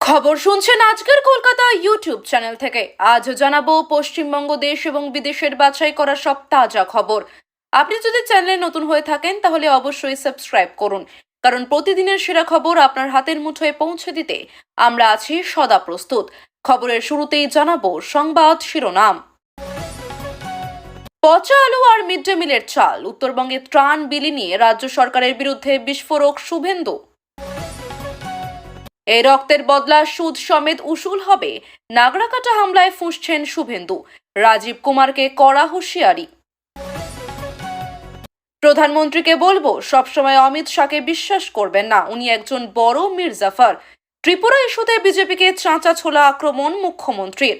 খবর শুনছেন আজকের কলকাতা ইউটিউব চ্যানেল থেকে। আজ জানাবো পশ্চিমবঙ্গ দেশ এবং বিদেশের বাছাই করা সব তাজা খবর। আপনি যদি চ্যানেলে নতুন হয়ে থাকেন তাহলে অবশ্যই সাবস্ক্রাইব করুন, কারণ প্রতিদিনের সেরা খবর আপনার হাতের মুঠোয় পৌঁছে দিতে আমরা আছি সদা প্রস্তুত। খবরের শুরুতেই জানাবো সংবাদ শিরোনাম। পচা আলু আর মিড ডে মিলের চাল, উত্তরবঙ্গে ত্রাণ বিলি নিয়ে রাজ্য সরকারের বিরুদ্ধে বিস্ফোরক শুভেন্দু। এই রক্তের বদলা সুদ সমেত উসুল হবে, নাগরাকাটা হামলায় ফুঁসছেন শুভেন্দু। রাজীব কুমারকে কড়া হুঁশিয়ারি। প্রধানমন্ত্রীকে বলবো সবসময় অমিত শাহকে বিশ্বাস করবেন না, উনি একজন বড় মির্জাফর। ত্রিপুরা ইস্যুতে বিজেপিকে চাঁচা ছোলা আক্রমণ মুখ্যমন্ত্রীর।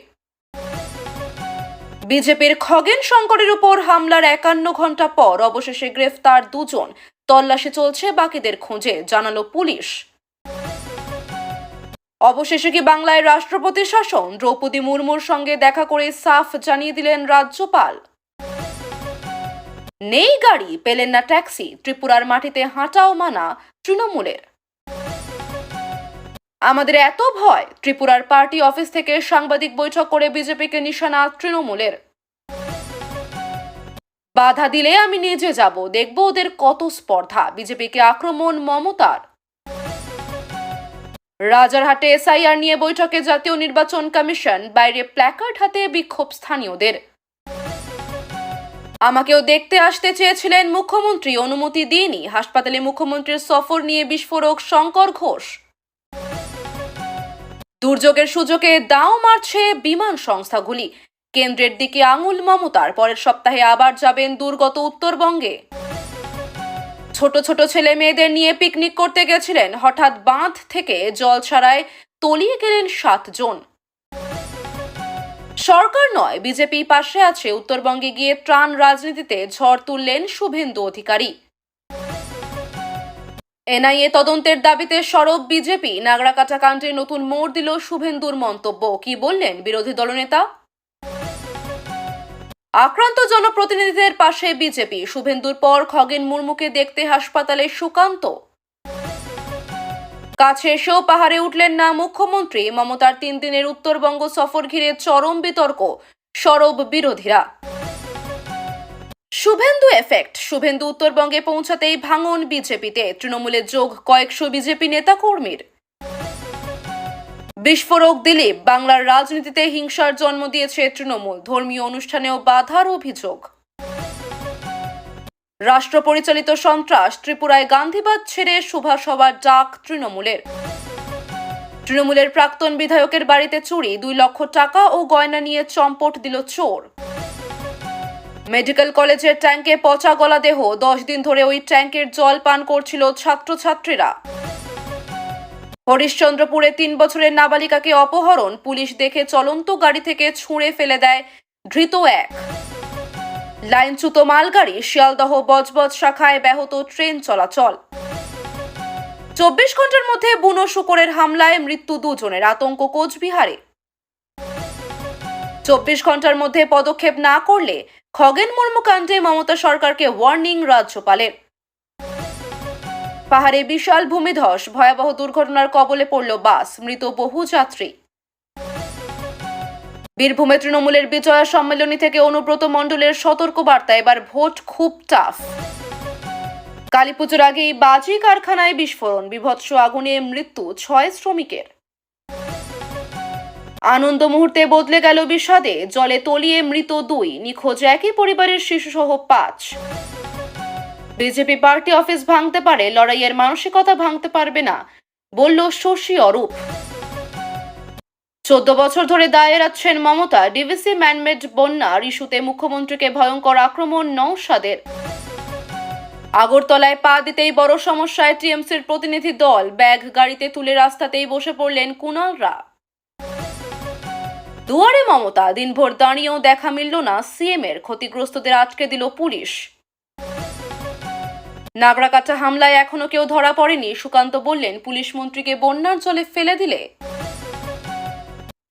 বিজেপির খগেন শঙ্করের উপর হামলার 51 ঘন্টা পর অবশেষে গ্রেফতার দুজন, তল্লাশি চলছে বাকিদের খোঁজে, জানালো পুলিশ। অবশেষে কি বাংলায় রাষ্ট্রপতি শাসন? দ্রৌপদী মুর্মুর সঙ্গে দেখা করে সাফ জানিয়ে দিলেন রাজ্যপাল। নেই গাড়ি, পেলেন না ট্যাক্সি, ত্রিপুরার মাটিতে হাঁটাও মানা তৃণমূলের। আমাদের এত ভয়, ত্রিপুরার পার্টি অফিস থেকে সাংবাদিক বৈঠক করে বিজেপিকে নিশানা তৃণমূলের। বাধা দিলে আমি নিজে যাব, দেখব ওদের কত স্পর্ধা, বিজেপিকে আক্রমণ মমতার। রাজারহাটে এসআইআর নিয়ে বৈঠকে জাতীয় নির্বাচন কমিশন, বাইরে প্ল্যাকার্ড হাতে বিক্ষোভ স্থানীয়দের। আমাকেও দেখতে আসতে চেয়েছিলেন মুখ্যমন্ত্রী, অনুমতি দিইনি, হাসপাতালে মুখ্যমন্ত্রীর সফর নিয়ে বিস্ফোরক শঙ্কর ঘোষ। দুর্যোগের সুযোগে দাও মারছে বিমান সংস্থাগুলি, কেন্দ্রের দিকে আঙুল মমতার। পরের সপ্তাহে আবার যাবেন দুর্গত উত্তরবঙ্গে। ছোট ছোট ছেলে মেয়েদের নিয়ে পিকনিক করতে গেছিলেন, হঠাৎ বাঁধ থেকে জল ছাড়ায় তলিয়ে গেলেন 7 জন। সরকার নয়, বিজেপি পাশে আছে, উত্তরবঙ্গে গিয়ে ত্রাণ রাজনীতিতে ঝড় তুললেন শুভেন্দু অধিকারী। এনআইএ তদন্তের দাবিতে সরব বিজেপি, নাগরাকাটা কাণ্ডে নতুন মোড় দিল শুভেন্দুর মন্তব্য। কি বললেন বিরোধী দলনেতা? আক্রান্ত জনপ্রতিনিধিদের পাশে বিজেপি, শুভেন্দুর পর খগেন মুর্মুকে দেখতে হাসপাতালে সুকান্ত। কাছে এসেও পাহাড়ে উঠলেন না মুখ্যমন্ত্রী, মমতার 3 দিনের উত্তরবঙ্গ সফর ঘিরে চরম বিতর্ক, সরব বিরোধীরা। শুভেন্দু এফেক্ট, শুভেন্দু উত্তরবঙ্গে পৌঁছাতেই ভাঙন বিজেপিতে, তৃণমূলে যোগ কয়েকশো বিজেপি নেতা কর্মীর। বিস্ফোরক দিলীপ, বাংলার রাজনীতিতে হিংসার জন্ম দিয়েছে তৃণমূল, ধর্মীয় অনুষ্ঠানেও বাধার অভিযোগ। রাষ্ট্র পরিচালিত সন্ত্রাস, ত্রিপুরায় গান্ধীবাদ ছেড়ে শুভাসভার ডাক তৃণমূলের। তৃণমূলের প্রাক্তন বিধায়কের বাড়িতে চুরি, 2 লক্ষ টাকা ও গয়না নিয়ে চম্পট দিল চোর। মেডিকেল কলেজের ট্যাঙ্কে পচা গলা দেহ, 10 দিন ধরে ওই ট্যাঙ্কের জল পান করছিল ছাত্রছাত্রীরা। হরিশ্চন্দ্রপুরে 3 বছরের নাবালিকাকে অপহরণ, পুলিশ দেখে চলন্ত গাড়ি থেকে ছুঁড়ে ফেলে দেয় ধৃত এক। লাইনচ্যুত মালগাড়ি, শিয়ালদহ বজবজ শাখায় ব্যাহত ট্রেন চলাচল। 24 ঘন্টার মধ্যে বুনো শূকরের হামলায় মৃত্যু 2 জনের, আতঙ্ক কোচবিহারে। 24 ঘন্টার মধ্যে পদক্ষেপ না করলে খগেন মুর্মু কাণ্ডে মমতা সরকারকে ওয়ার্নিং রাজ্যপালের। পাহাড়ে বিশাল ভূমিধস, ভয়াবহ দুর্ঘটনার কবলে পড়ল বাস, মৃত বহু যাত্রী। বীরভূমে তৃণমূলের বিজয়া সম্মেলনী থেকে অনুব্রত মণ্ডলের সতর্ক বার্তা, এবার ভোট খুব টাফ। কালীপুজোর আগেই বাজি কারখানায় বিস্ফোরণ, বিভৎস আগুনে মৃত্যু 6 শ্রমিকের। আনন্দ মুহূর্তে বদলে গেল বিষাদে, জলে তলিয়ে মৃত 2, নিখোঁজ একই পরিবারের শিশুসহ 5। বিজেপি পার্টি অফিস ভাঙতে পারে, লড়াইয়ের মানসিকতা ভাঙতে পারবে না, বলল শশী অরূপ। 14 বছর ধরে দায় এড়াচ্ছেন মমতা, ডিভিসি ম্যানমেড বন্যার ইস্যুতে মুখ্যমন্ত্রীকে ভয়ঙ্কর আক্রমণ নওশাদের। আগরতলায় পা দিতেই বড় সমস্যায় টিএমসির প্রতিনিধি দল, ব্যাগ গাড়িতে তুলে রাস্তাতেই বসে পড়লেন কুণালরা। দুয়ারে মমতা, দিনভর দাঁড়িয়েও দেখা মিলল না সিএম এর, ক্ষতিগ্রস্তদের আটকে দিল পুলিশ। নাগরাকাটা হামলায় এখনো কেউ ধরা পড়েনি, সুকান্ত বললেন পুলিশ মন্ত্রীকে বন্যার জলে ফেলে দিলে।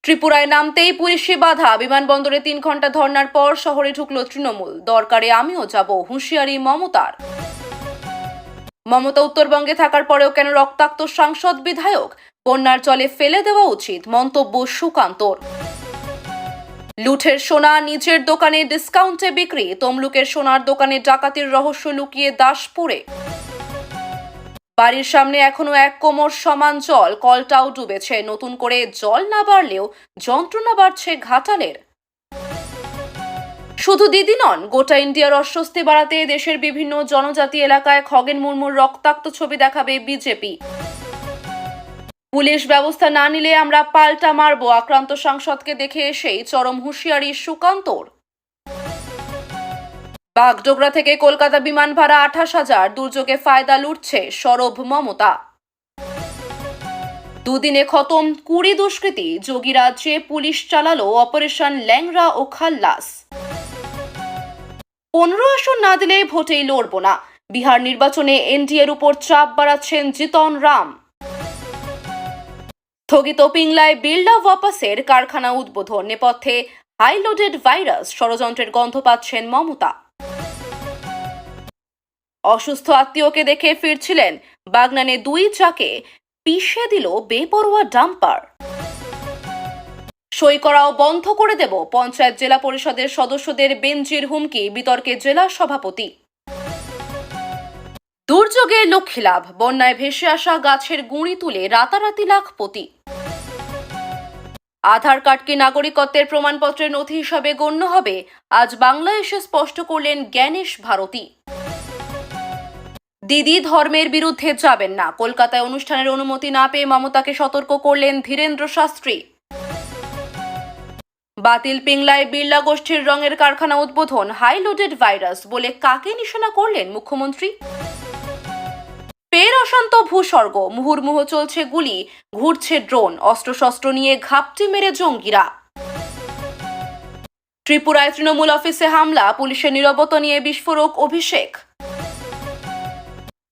ত্রিপুরায় নামতেই পুলিশি বাধা, বিমানবন্দরে 3 ঘন্টা ধর্নার পর শহরে ঢুকলো তৃণমূল, দরকারে আমিও যাব, হুঁশিয়ারি মমতার। মমতা উত্তরবঙ্গে থাকার পরেও কেন রক্তাক্ত সাংসদ বিধায়ক? বন্যার জলে ফেলে দেওয়া উচিত, মন্তব্য সুকান্তর। লুঠের সোনা নিজের দোকানে ডিসকাউন্টে বিক্রি, তমলুকের সোনার দোকানে ডাকাতির রহস্য লুকিয়ে দাসপুরে। বাড়ির সামনে এখনো 1 কোমর সমান জল, কলটাও ডুবেছে। নতুন করে জল না বাড়লেও যন্ত্রণা বাড়ছে ঘাটালের। শুধু দিদি নন, গোটা ইন্ডিয়ার অস্বস্তি বাড়াতে দেশের বিভিন্ন জনজাতি এলাকায় খগেন মুর্মুর রক্তাক্ত ছবি দেখাবে বিজেপি। পুলিশ ব্যবস্থা না নিলে আমরা পাল্টা মারব, আক্রান্ত সাংসদকে দেখে এসেই চরম হুঁশিয়ারি সুকান্তর। বাগডোগরা থেকে কলকাতা বিমান ভাড়া 28,000, দুর্যোগে ফায়দা লুটছে সরব মমতা। দুদিনে খতম 20 দুষ্কৃতী, যোগীরাজ্যে পুলিশ চালালো অপারেশন ল্যাংরা ও খাল্লাস। 15 আসন না দিলেই ভোটেই লড়ব না, বিহার নির্বাচনে এনডিএর উপর চাপ বাড়াচ্ছেন জিতন রাম। স্থগিত পিংলায় বিল্ডা ওয়াপাসের কারখানা উদ্বোধন, নেপথ্যে হাইলোডেড ভাইরাস, ষড়যন্ত্রের গন্ধ পাচ্ছেন মমতা। অসুস্থ আত্মীয়কে দেখে ফিরছিলেন বাগনানে 2 চাকে পিষে দিল বেপরোয়া ডাম্পার। সই করাও বন্ধ করে দেব, পঞ্চায়েত জেলা পরিষদের সদস্যদের বেঞ্জির হুমকি, বিতর্কে জেলা সভাপতি। দুর্যোগে লক্ষ্মীলাভ, বন্যায় ভেসে আসা গাছের গুঁড়ি তুলে রাতারাতি লাখপতি। আধার কার্ড কি নাগরিকত্বের প্রমাণপত্রের নথি হিসাবে গণ্য হবে? আজ বাংলায় এসে স্পষ্ট করলেন জ্ঞানেশ ভারতী। দিদি ধর্মের বিরুদ্ধে যাবেন না, কলকাতায় অনুষ্ঠানের অনুমতি না পেয়ে মমতাকে সতর্ক করলেন ধীরেন্দ্র শাস্ত্রী। বাতিল পিংলায় বিড়লা গোষ্ঠীর রঙের কারখানা উদ্বোধন, হাইলোডেড ভাইরাস বলে কাকে নিশানা করলেন মুখ্যমন্ত্রী? ফের অশান্ত ভূস্বর্গ, মুহুর্মুহু চলছে গুলি, ঘুরছে ড্রোন, অস্ত্রশস্ত্র নিয়ে ঘাপটি মেরে জঙ্গিরা। ত্রিপুরায় তৃণমূল অফিসে হামলা, পুলিশের নীরবতা নিয়ে বিস্ফোরক অভিষেক।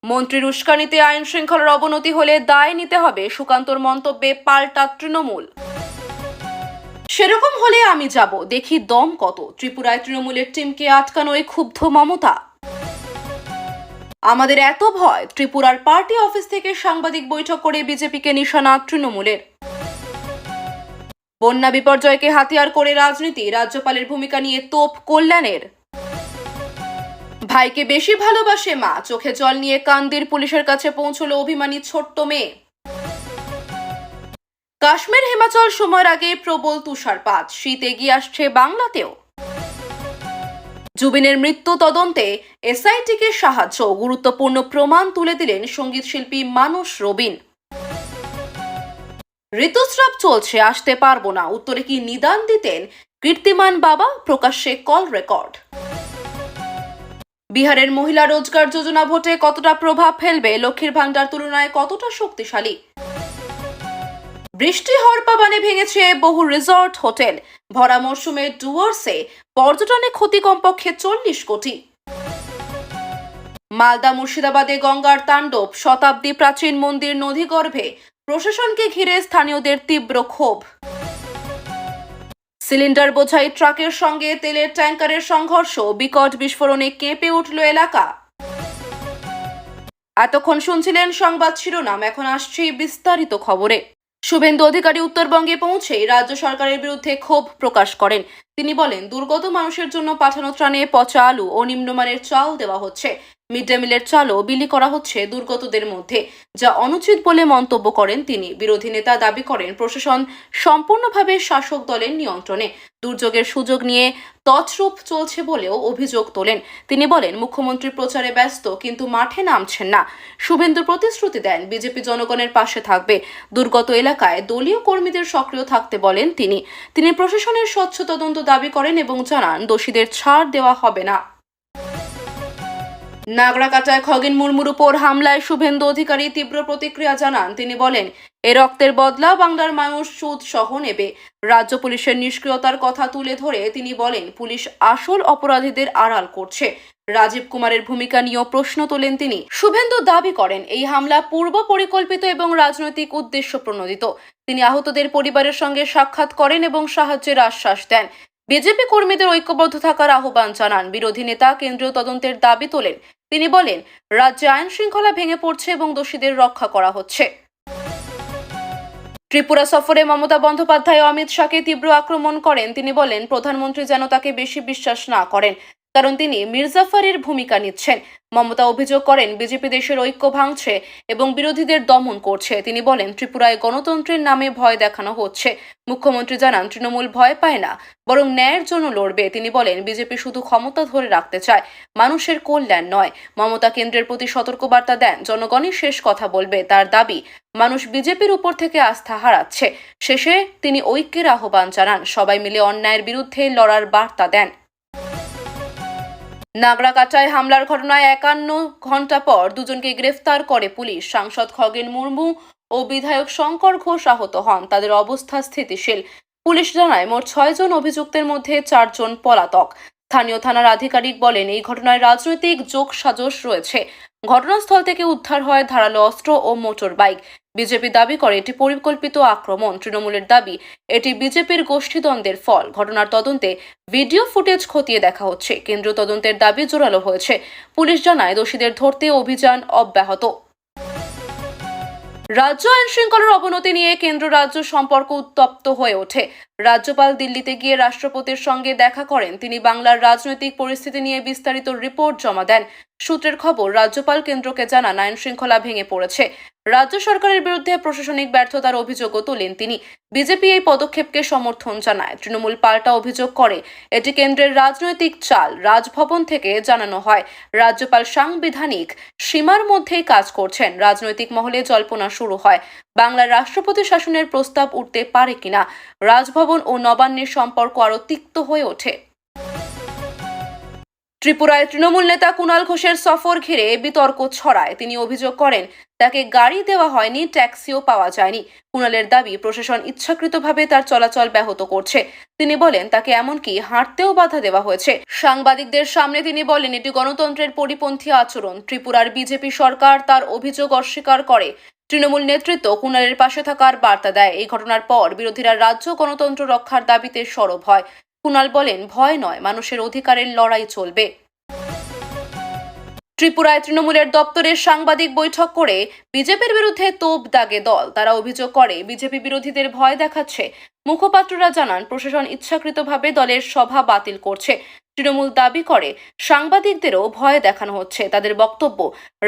মন্ত্রীর উস্কানিতে আইন শৃঙ্খলার অবনতি হলে দায় নিতে হবে, সুকান্তর মন্তব্যে পাল্টা তৃণমূল। সেরকম হলে আমি যাব, দেখি দম কত, ত্রিপুরায় তৃণমূলের টিমকে আটকানোয় ক্ষুব্ধ মমতা। আমাদের এত ভয়, ত্রিপুরার পার্টি অফিস থেকে সাংবাদিক বৈঠক করে বিজেপিকে নিশানা তৃণমূলের। বন্যা বিপর্যয়কে হাতিয়ার করে রাজনীতি, রাজ্যপালের ভূমিকা নিয়ে তোপ কল্যাণের। ভাইকে বেশি ভালোবাসে মা, চোখে জল নিয়ে কান্দির পুলিশের কাছে পৌঁছলো অভিমানী ছোট্ট মেয়ে। কাশ্মীর হিমাচল সময়ের আগে প্রবল তুষারপাত, শীত এগিয়ে আসছে বাংলাতেও। জুবিনের মৃত্যু তদন্তে এসআইটিকে সাহায্য, গুরুত্বপূর্ণ প্রমাণ তুলে দিলেন সঙ্গীত শিল্পী মানস রবিন। ঋতুস্রাব চলছে, আসতে পারবো না, উত্তরে কি নিদান দিতেন কীর্তিমান বাবা, প্রকাশ্যে কল রেকর্ড। বিহারের মহিলা রোজগার যোজনা ভোটে কতটা প্রভাব ফেলবে, লক্ষ্মীর ভান্ডার তুলনায় কতটা শক্তিশালী। বৃষ্টি হওয়ার পাবানে ভেঙেছে বহু রিসর্ট হোটেল, ভরা মরশুমে ডুয়ার্সে পর্যটনে ক্ষতি কমপক্ষে 40 কোটি। মালদা মুর্শিদাবাদে গঙ্গার তাণ্ডব, শতাব্দী প্রাচীন মন্দির নদীগর্ভে, প্রশাসনকে ঘিরে স্থানীয়দের তীব্র ক্ষোভ। সিলিন্ডার বোঝাই ট্রাকের সঙ্গে তেলের ট্যাঙ্কারের সংঘর্ষ, বিকট বিস্ফোরণে কেঁপে উঠল এলাকা। এতক্ষণ শুনছিলেন সংবাদ শিরোনাম, এখন আসছি বিস্তারিত খবরে। শুভেন্দু অধিকারী উত্তরবঙ্গে পৌঁছেই রাজ্য সরকারের বিরুদ্ধে ক্ষোভ প্রকাশ করেন। তিনি বলেন, দুর্গত মানুষের জন্য পাঠানো ত্রাণে পচা আলু ও নিম্নমানের চাল দেওয়া হচ্ছে, মিড ডে মিলের চালও বিলি করা হচ্ছে দুর্গতদের মধ্যে, যা অনুচিত বলে মন্তব্য করেন তিনি। বিরোধী নেতা দাবি করেন, প্রশাসন সম্পূর্ণভাবে শাসক দলের নিয়ন্ত্রণে, দুর্যোগের সুযোগ নিয়ে তছরূপ চলছে বলেও অভিযোগ তোলেন। তিনি বলেন, মুখ্যমন্ত্রী প্রচারে ব্যস্ত কিন্তু মাঠে নামছেন না। শুভেন্দু প্রতিশ্রুতি দেন, বিজেপি জনগণের পাশে থাকবে, দুর্গত এলাকায় দলীয় কর্মীদের সক্রিয় থাকতে বলেন তিনি প্রশাসনের স্বচ্ছ তদন্ত দাবি করেন এবং জানান, দোষীদের ছাড় দেওয়া হবে না। নাগরাকাটায় খগেন মুর্মুর উপর হামলায় শুভেন্দু অধিকারী তীব্র প্রতিক্রিয়া জানান। তিনি বলেন, এ রক্তের বদলা বাংলার মানুষ সুদ সহ নেবে। রাজ্য পুলিশের নিষ্ক্রিয়তার কথা তুলে ধরে তিনি বলেন, পুলিশ আসল অপরাধীদের আড়াল করছে। রাজীব কুমারের ভূমিকা নিয়েও প্রশ্ন তোলেন তিনি। শুভেন্দু দাবি করেন, এই হামলা পূর্ব পরিকল্পিত এবং রাজনৈতিক উদ্দেশ্য প্রণোদিত। তিনি আহতদের পরিবারের সঙ্গে সাক্ষাৎ করেন এবং সাহায্যের আশ্বাস দেন। বিজেপি কর্মীদের ঐক্যবদ্ধ থাকার আহ্বান জানান। বিরোধী নেতা কেন্দ্রীয় তদন্তের দাবি তোলেন। তিনি বলেন, রাজ্যে আইন শৃঙ্খলা ভেঙে পড়ছে এবং দোষীদের রক্ষা করা হচ্ছে। ত্রিপুরা সফরে মমতা বন্দ্যোপাধ্যায় অমিত শাহকে তীব্র আক্রমণ করেন। তিনি বলেন, প্রধানমন্ত্রী যেন তাকে বেশি বিশ্বাস না করেন, কারণ তিনি মির্জাফারের ভূমিকা নিচ্ছেন। মমতা অভিযোগ করেন, বিজেপি দেশের ঐক্য ভাঙছে এবং বিরোধীদের দমন করছে। তিনি বলেন, ত্রিপুরায় গণতন্ত্রের নামে ভয় দেখানো হচ্ছে। মুখ্যমন্ত্রী জানান, তৃণমূল ভয় পায় না, বরং ন্যায়ের জন্য লড়বে। তিনি বলেন, বিজেপি শুধু ক্ষমতা ধরে রাখতে চায়, মানুষের কল্যাণ নয়। মমতা কেন্দ্রের প্রতি সতর্কবার্তা দেন, জনগণই শেষ কথা বলবে। তার দাবি, মানুষ বিজেপির উপর থেকে আস্থা হারাচ্ছে। শেষে তিনি ঐক্যের আহ্বান জানান, সবাই মিলে অন্যায়ের বিরুদ্ধে লড়ার বার্তা দেন। নাগরাকাটায় হামলার ঘটনায় 51 ঘণ্টা পর দুজনকে গ্রেফতার করে পুলিশ। সাংসদ খগেন মুর্মু ও বিধায়ক শঙ্কর ঘোষ আহত হন। তাদের অবস্থা স্থিতিশীল। পুলিশ জানায়, মোট 6 জন অভিযুক্তের মধ্যে 4 জন পলাতক। স্থানীয় থানার আধিকারিক বলেন, এই ঘটনায় রাজনৈতিক যোগসাজশ রয়েছে। ঘটনাস্থল থেকে উদ্ধার হয় ধারালো অস্ত্র ও মোটর বাইক। বিজেপি দাবি করে এটি পরিকল্পিত আক্রমণ। তৃণমূলের দাবি, এটি বিজেপির গোষ্ঠীদ্বন্দ্বের ফল। ঘটনার তদন্তে ভিডিও ফুটেজ খতিয়ে দেখা হচ্ছে। কেন্দ্রীয় তদন্তের দাবি জোরালো হয়েছে। পুলিশ জানায়, দোষীদের ধরতে অভিযান অব্যাহত। রাজ্য আইন শৃঙ্খলার অবনতি নিয়ে কেন্দ্র রাজ্য সম্পর্ক উত্তপ্ত হয়ে ওঠে। রাজ্যপাল দিল্লিতে গিয়ে রাষ্ট্রপতির সঙ্গে দেখা করেন। তিনি বাংলার রাজনৈতিক পরিস্থিতি নিয়ে বিস্তারিত রিপোর্ট জমা দেন। সূত্রের খবর, রাজ্যপাল কেন্দ্রকে জানান, আইন শৃঙ্খলা ভেঙে পড়েছে। রাজ্য সরকারের বিরুদ্ধে প্রশাসনিক ব্যর্থতার অভিযোগও তোলেন তিনি। বিজেপি এই পদক্ষেপকে সমর্থন জানায়। তৃণমূল পাল্টা অভিযোগ করে, এটি কেন্দ্রের রাজনৈতিক চাল। রাজভবন থেকে জানানো হয়, রাজ্যপাল সাংবিধানিক সীমার মধ্যেই কাজ করছেন। রাজনৈতিক মহলে জল্পনা শুরু হয়, বাংলার রাষ্ট্রপতি শাসনের প্রস্তাব উঠতে পারে কিনা। রাজভবন ও নবান্নের সম্পর্ক আরও তিক্ত হয়ে ওঠে। ত্রিপুরায় তৃণমূল নেতা কুণাল ঘোষের সফর ঘিরে বিতর্ক ছড়ায়। তিনি অভিযোগ করেন, তাকে গাড়ি দেওয়া হয়নি, ট্যাক্সিও পাওয়া যায়নি। কুণালের দাবি, প্রশাসন ইচ্ছাকৃতভাবে তার চলাচল ব্যাহত করছে। তিনি বলেন, তাকে এমনকি হাঁটতেও বাধা দেওয়া হয়েছে। সাংবাদিকদের সামনে তিনি বলেন, এটি গণতন্ত্রের পরিপন্থী আচরণ। ত্রিপুরার বিজেপি সরকার তার অভিযোগ অস্বীকার করে। তৃণমূল নেতৃত্ব কুণালের পাশে থাকার বার্তা দেয়। এই ঘটনার পর বিরোধীরা রাজ্য গণতন্ত্র রক্ষার দাবিতে সরব হয়। কুণাল বলেন, ভয় নয়, মানুষের অধিকারের লড়াই চলবে। ত্রিপুরায় তৃণমূলের দপ্তরের সাংবাদিক বৈঠক করে বিজেপির বিরুদ্ধে তোপ দাগে দল। তারা অভিযোগ করে, বিজেপি বিরোধীদের ভয় দেখাচ্ছে। মুখপাত্ররা জানান, প্রশাসন ইচ্ছাকৃতভাবে দলের সভা বাতিল করছে। তৃণমূল দাবি করে, সাংবাদিকদেরও ভয় দেখানো হচ্ছে। তাদের বক্তব্য,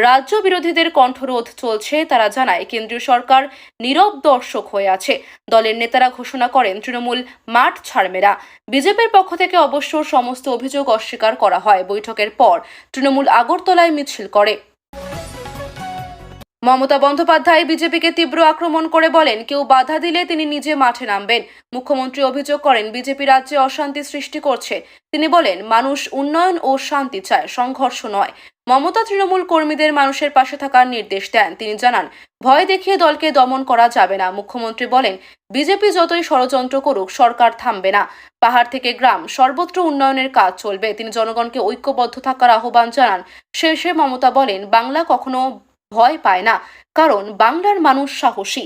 রাজ্য বিরোধীদের কণ্ঠরোধ চলছে। তারা জানায়, কেন্দ্রীয় সরকার নীরব দর্শক হয়ে আছে। দলের নেতারা ঘোষণা করেন, তৃণমূল মাঠ ছাড়বে না। বিজেপির পক্ষ থেকে অবশ্য সমস্ত অভিযোগ অস্বীকার করা হয়। বৈঠকের পর তৃণমূল আগরতলায় মিছিল করে। মমতা বন্দ্যোপাধ্যায় বিজেপিকে তীব্র আক্রমণ করে বলেন, কেউ বাধা দিলে তিনি নিজে মাঠে নামবেন। মুখ্যমন্ত্রী অভিযোগ করেন, বিজেপি রাজ্যে অশান্তি সৃষ্টি করছে। তিনি বলেন, মানুষ উন্নয়ন ও শান্তি চায়, সংঘর্ষ নয়। মমতা তৃণমূল কর্মীদের মানুষের পাশে থাকার নির্দেশ দেন। তিনি জানান, ভয় দেখিয়ে দলকে দমন করা যাবে না। মুখ্যমন্ত্রী বলেন, বিজেপি যতই ষড়যন্ত্র করুক, সরকার থামবে না। পাহাড় থেকে গ্রাম, সর্বত্র উন্নয়নের কাজ চলবে। তিনি জনগণকে ঐক্যবদ্ধ থাকার আহ্বান জানান। শেষে মমতা বলেন, বাংলা কখনো ভয় পায় না, কারণ বাংলার মানুষ সাহসী।